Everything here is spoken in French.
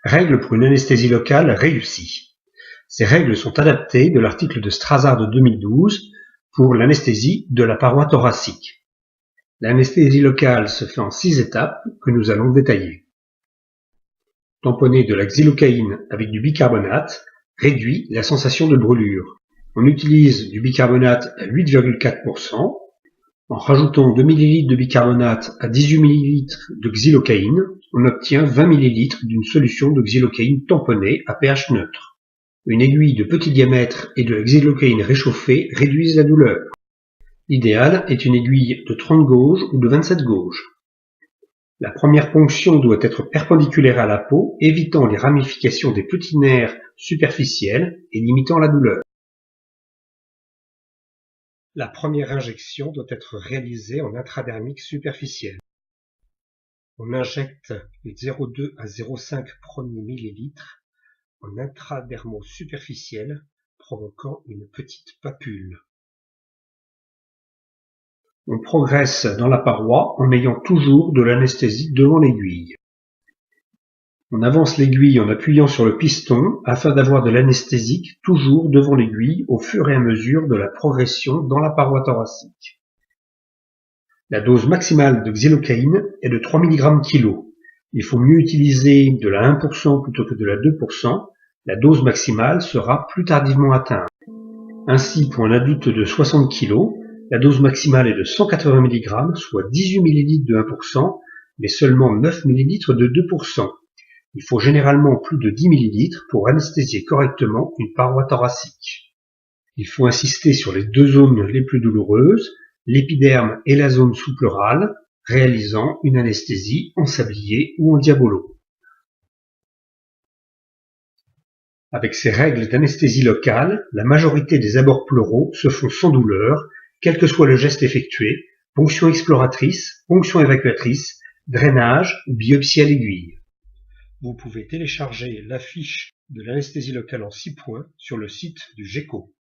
Règles pour une anesthésie locale réussie. Ces règles sont adaptées de l'article de Strasard de 2012 pour l'anesthésie de la paroi thoracique. L'anesthésie locale se fait en 6 étapes que nous allons détailler. Tamponner de la xylocaïne avec du bicarbonate réduit la sensation de brûlure. On utilise du bicarbonate à 8,4%. En rajoutant 2 ml de bicarbonate à 18 ml de xylocaïne, on obtient 20 ml d'une solution de xylocaïne tamponnée à pH neutre. Une aiguille de petit diamètre et de la xylocaïne réchauffée réduisent la douleur. L'idéal est une aiguille de 30 gauges ou de 27 gauges. La première ponction doit être perpendiculaire à la peau, évitant les ramifications des petits nerfs superficiels et limitant la douleur. La première injection doit être réalisée en intradermique superficielle. On injecte les 0,2 à 0,5 premiers millilitres en intradermo-superficiel, provoquant une petite papule. On progresse dans la paroi en ayant toujours de l'anesthésie devant l'aiguille. On avance l'aiguille en appuyant sur le piston afin d'avoir de l'anesthésique toujours devant l'aiguille au fur et à mesure de la progression dans la paroi thoracique. La dose maximale de xylocaïne est de 3 mg kg. Il faut mieux utiliser de la 1% plutôt que de la 2%. La dose maximale sera plus tardivement atteinte. Ainsi, pour un adulte de 60 kg, la dose maximale est de 180 mg, soit 18 ml de 1%, mais seulement 9 ml de 2%. Il faut généralement plus de 10 ml pour anesthésier correctement une paroi thoracique. Il faut insister sur les deux zones les plus douloureuses, l'épiderme et la zone sous-pleurale, réalisant une anesthésie en sablier ou en diabolo. Avec ces règles d'anesthésie locale, la majorité des abords pleuraux se font sans douleur, quel que soit le geste effectué, ponction exploratrice, ponction évacuatrice, drainage ou biopsie à l'aiguille. Vous pouvez télécharger la fiche de l'anesthésie locale en 6 points sur le site du GECO.